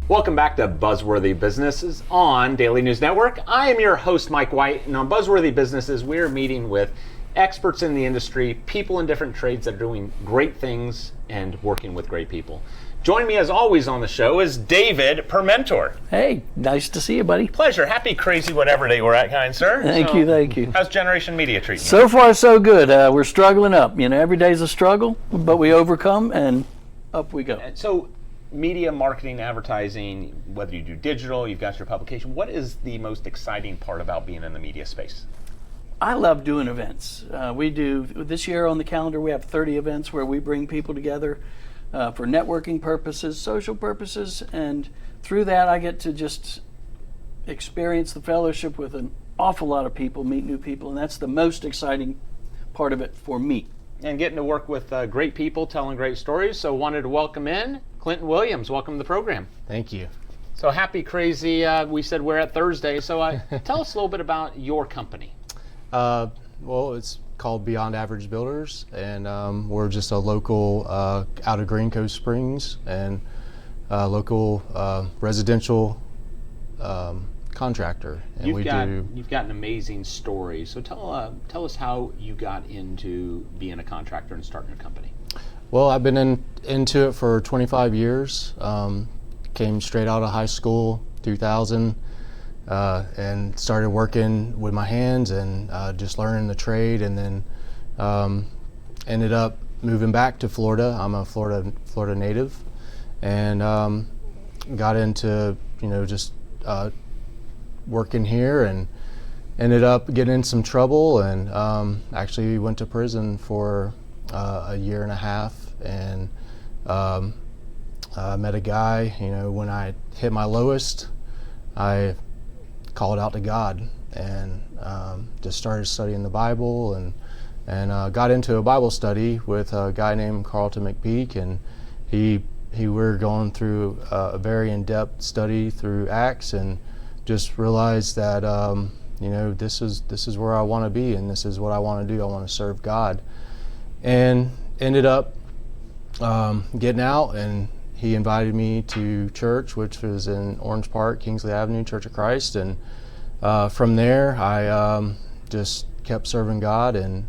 Welcome back to Buzzworthy Businesses on Daily News Network. I am your host, Mike White, and on Buzzworthy Businesses, we're meeting with experts in the industry, people in different trades that are doing great things and working with great people. Joining me as always on the show is David Permenter. Hey, nice to see you, buddy. Pleasure. Happy crazy whatever day we're at, kind sir. Thank you. How's Generation Media treating you? So far, so good. We're struggling up. You know, every day's a struggle, but we overcome and up we go. So, media, marketing, advertising, whether you do digital, you've got your publication, what is the most exciting part about being in the media space? I love doing events. We do, this year on the calendar, we have 30 events where we bring people together for networking purposes, social purposes, and through that I get to just experience the fellowship with an awful lot of people, meet new people, and that's the most exciting part of it for me. And getting to work with great people telling great stories, so wanted to welcome in Clinton Williams. Welcome to the program. Thank you. So happy crazy, we said we're at Thursday, so tell us a little bit about your company. Well, it's called Beyond Average Builders, and we're just a local out of Green Coast Springs and local residential contractor. And you've got an amazing story. So tell us how you got into being a contractor and starting your company. Well, I've been into it for 25 years. Came straight out of high school, 2000. And started working with my hands and just learning the trade, and then ended up moving back to Florida. I'm a Florida native, and got into just working here, and ended up getting in some trouble, and actually went to prison for a year and a half, and met a guy. When I hit my lowest, I called out to God and just started studying the Bible, and got into a Bible study with a guy named Carlton McPeak, and we were going through a very in-depth study through Acts, and just realized that this is where I want to be, and this is what I want to do. I want to serve God, and ended up getting out, and he invited me to church, which was in Orange Park, Kingsley Avenue, Church of Christ, and from there I just kept serving God, and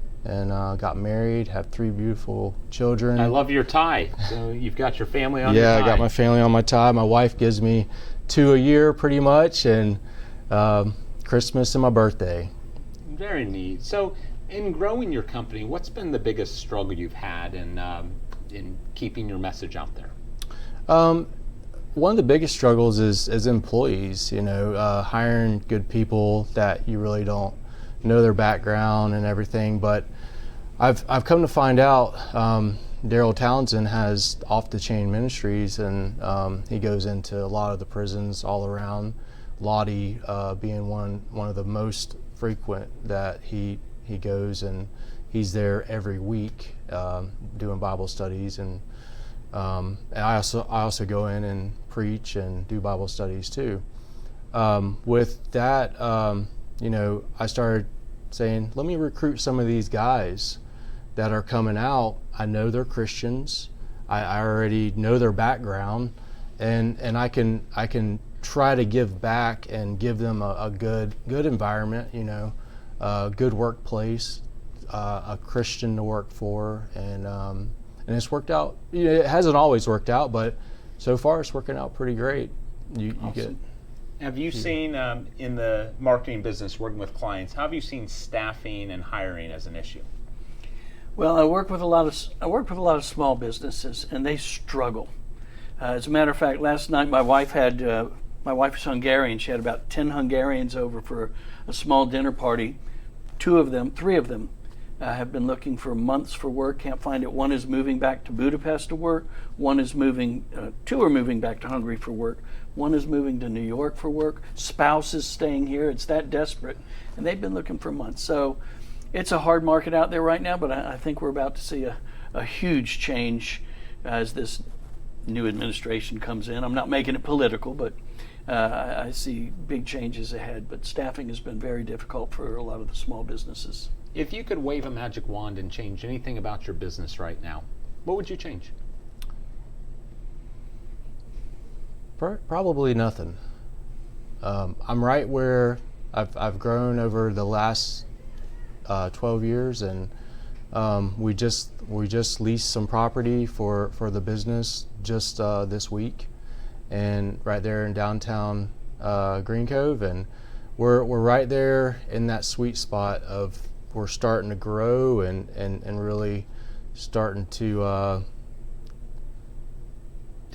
got married, have 3 beautiful children. I love your tie. So you've got your family on your tie. Yeah, I got my family on my tie. My wife gives me 2 a year pretty much, and Christmas and my birthday. Very neat. So in growing your company, what's been the biggest struggle you've had in keeping your message out there? One of the biggest struggles is as employees, hiring good people that you really don't know their background and everything. But I've come to find out Daryl Townsend has Off the Chain Ministries, and he goes into a lot of the prisons all around. Lottie being one of the most frequent that he goes, and he's there every week doing Bible studies, and I also go in and preach and do Bible studies too. With that, I started saying, let me recruit some of these guys that are coming out. I know they're Christians. I already know their background, and I can try to give back and give them a good environment, a good workplace, a Christian to work for, and it's worked out. It hasn't always worked out, but so far it's working out pretty great. You awesome. Have you seen in the marketing business, working with clients, how have you seen staffing and hiring as an issue? Well, I work with a lot of small businesses, and they struggle. As a matter of fact, last night my wife is Hungarian. She had about 10 Hungarians over for a small dinner party. 3 of them have been looking for months for work, can't find it. One is moving back to Budapest to work. 2 are moving back to Hungary for work. 1 is moving to New York for work. Spouse is staying here. It's that desperate, and they've been looking for months. So it's a hard market out there right now, but I think we're about to see a huge change as this new administration comes in. I'm not making it political, but I see big changes ahead. But staffing has been very difficult for a lot of the small businesses. If you could wave a magic wand and change anything about your business right now, what would you change? Probably nothing. I'm right where I've grown over the last 12 years, and we just leased some property for the business just this week, and right there in downtown Green Cove, and we're right there in that sweet spot of we're starting to grow and really starting to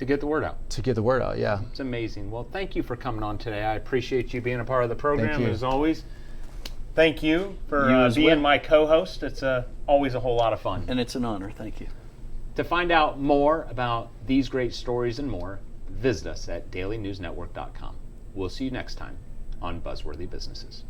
get the word out. To get the word out, yeah. It's amazing. Well, thank you for coming on today. I appreciate you being a part of the program, Thank you. as always. Thank you for You as being well. my co-host. It's always a whole lot of fun. And it's an honor. Thank you. To find out more about these great stories and more, visit us at dailynewsnetwork.com. We'll see you next time on Buzzworthy Businesses.